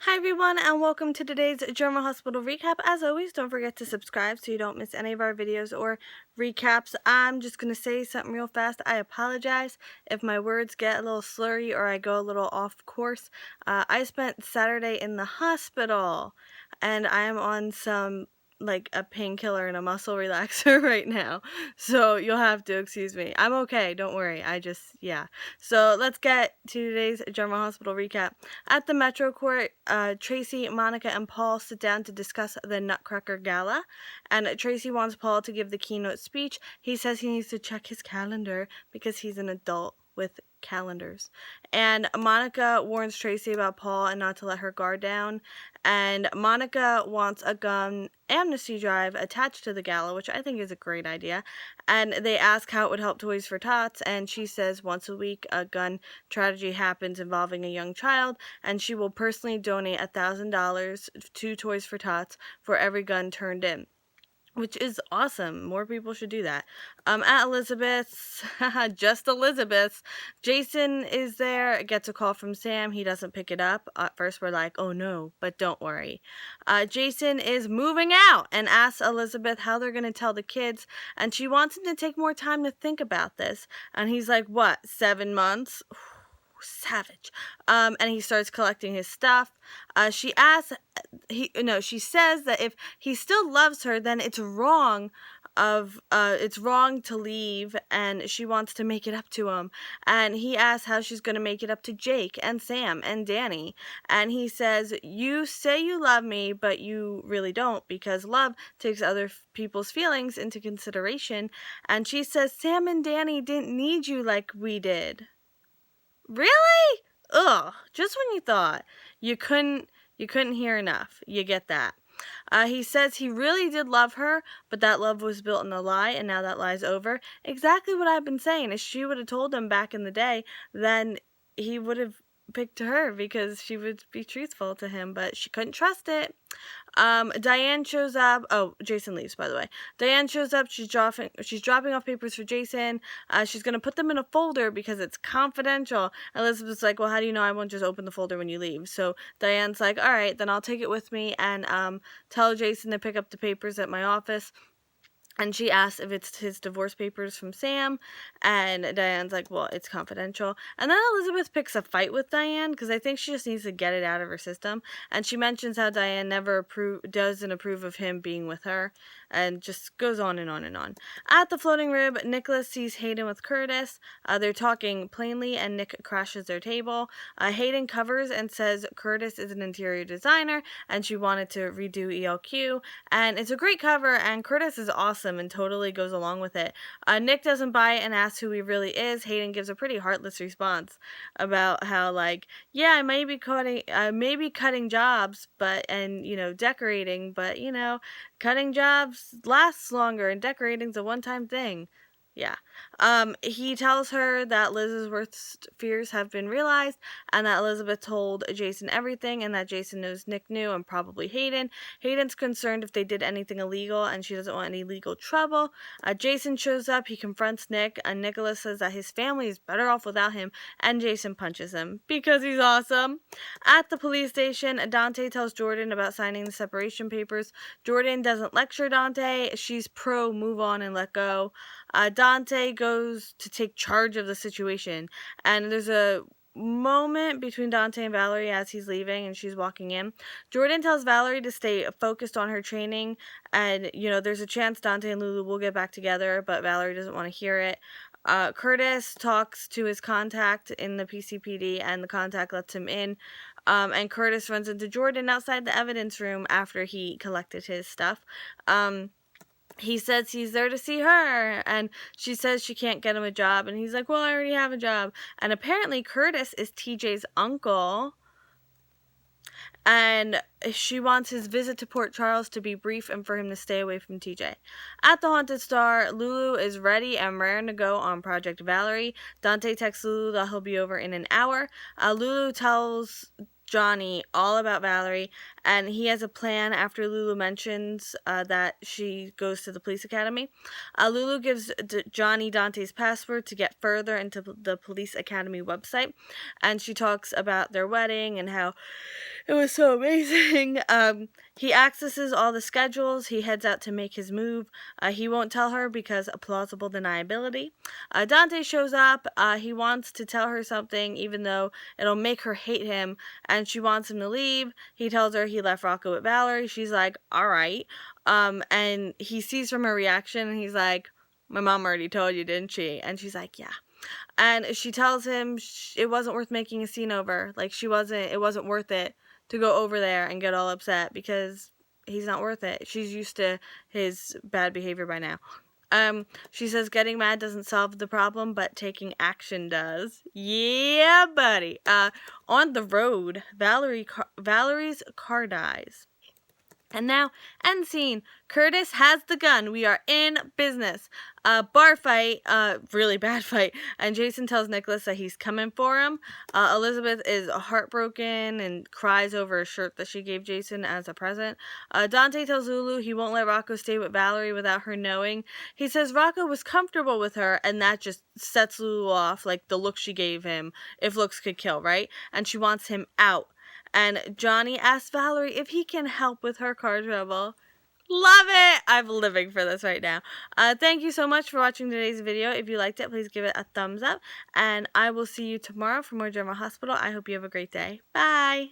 Hi everyone, and welcome to today's German Hospital recap. As always, don't forget to subscribe so you don't miss any of our videos or recaps. I'm just going to say something real fast. I apologize if my words get a little slurry or I go a little off course. I spent Saturday in the hospital and I am on some like a painkiller and a muscle relaxer right now, so you'll have to excuse me. I'm okay, don't worry. Yeah. So let's get to today's German Hospital recap. At the METROCOURT, Tracy, Monica, and Paul sit down to discuss the Nutcracker Gala, and Tracy wants Paul to give the keynote speech. He says he needs to check his calendar because he's an adult with calendars. And Monica warns Tracy about Paul and not to let her guard down. And Monica wants a gun amnesty drive attached to the gala, which I think is a great idea. And they ask how it would help Toys for Tots, and she says once a week a gun tragedy happens involving a young child, and she will personally donate $1,000 to Toys for Tots for every gun turned in, which is awesome. More people should do that. At Elizabeth's, just Elizabeth's, Jason is there, gets a call from Sam. He doesn't pick it up. At first we're like, oh no, but don't worry. Jason is moving out and asks Elizabeth how they're going to tell the kids, and she wants him to take more time to think about this. And he's like, what, 7 months? Savage. And he starts collecting his stuff. She says that if he still loves her, then it's wrong to leave, and she wants to make it up to him. And he asks how she's going to make it up to Jake and Sam and Danny. And he says, you say you love me, but you really don't, because love takes other people's feelings into consideration. And she says, Sam and Danny didn't need you like we did. Really? Ugh, just when you thought you couldn't hear enough. You get that. He says he really did love her, but that love was built in a lie, and now that lie's over. Exactly what I've been saying. If she would have told him back in the day, then he would have picked her because she would be truthful to him, but she couldn't trust it. Diane shows up. Oh, Jason leaves, by the way. Diane shows up. She's dropping off papers for Jason. She's going to put them in a folder because it's confidential. Elizabeth's like, well, how do you know I won't just open the folder when you leave? So Diane's like, all right, then I'll take it with me and tell Jason to pick up the papers at my office. And she asks if it's his divorce papers from Sam, and Diane's like, well, it's confidential. And then Elizabeth picks a fight with Diane, because I think she just needs to get it out of her system. And she mentions how Diane never doesn't approve of him being with her, and just goes on and on and on. At the floating rib, Nicholas sees Hayden with Curtis. They're talking plainly, and Nick crashes their table. Hayden covers and says Curtis is an interior designer, and she wanted to redo ELQ. And it's a great cover, and Curtis is awesome and totally goes along with it. Nick doesn't buy it and asks who he really is. Hayden gives a pretty heartless response about how, like, yeah, I may be cutting jobs, and decorating, but cutting jobs lasts longer, and decorating's a one-time thing. Yeah. He tells her that Liz's worst fears have been realized, and that Elizabeth told Jason everything, and that Jason knows Nick knew, and probably Hayden. Hayden's concerned if they did anything illegal, and she doesn't want any legal trouble. Jason shows up. He confronts Nick, and Nicholas says that his family is better off without him, and Jason punches him because he's awesome. At the police station, Dante tells Jordan about signing the separation papers. Jordan doesn't lecture Dante. She's pro move on and let go. Dante goes to take charge of the situation, and there's a moment between Dante and Valerie as he's leaving and she's walking in. Jordan tells Valerie to stay focused on her training, and there's a chance Dante and Lulu will get back together, but Valerie doesn't want to hear it. Curtis talks to his contact in the PCPD, and the contact lets him in. And Curtis runs into Jordan outside the evidence room after he collected his stuff. He says he's there to see her, and she says she can't get him a job, and he's like, well, I already have a job. And apparently Curtis is TJ's uncle, and she wants his visit to Port Charles to be brief and for him to stay away from TJ. At the Haunted Star, Lulu is ready and raring to go on Project Valerie. Dante texts Lulu that he'll be over in an hour. Lulu tells Johnny all about Valerie, and he has a plan after Lulu mentions that she goes to the police academy. Lulu gives Johnny Dante's password to get further into the police academy website, and she talks about their wedding and how it was so amazing. He accesses all the schedules. He heads out to make his move. He won't tell her because of plausible deniability. Dante shows up. He wants to tell her something, even though it'll make her hate him, and she wants him to leave. He tells her he left Rocco with Valerie. She's like, all right. And he sees from her reaction, and he's like, my mom already told you, didn't she? And she's like, yeah. And she tells him it wasn't worth making a scene over. Like, it wasn't worth it to go over there and get all upset because he's not worth it. She's used to his bad behavior by now. She says getting mad doesn't solve the problem, but taking action does. Yeah, buddy. On the road, Valerie's car dies. And now, end scene. Curtis has the gun. We are in business. Bar fight, really bad fight. And Jason tells Nicholas that he's coming for him. Elizabeth is heartbroken and cries over a shirt that she gave Jason as a present. Dante tells Lulu he won't let Rocco stay with Valerie without her knowing. He says Rocco was comfortable with her, and that just sets Lulu off, like the look she gave him, if looks could kill, right? And she wants him out. And Johnny asks Valerie if he can help with her car trouble. Love it! I'm living for this right now. Thank you so much for watching today's video. If you liked it, please give it a thumbs up. And I will see you tomorrow for more Drama Hospital. I hope you have a great day. Bye!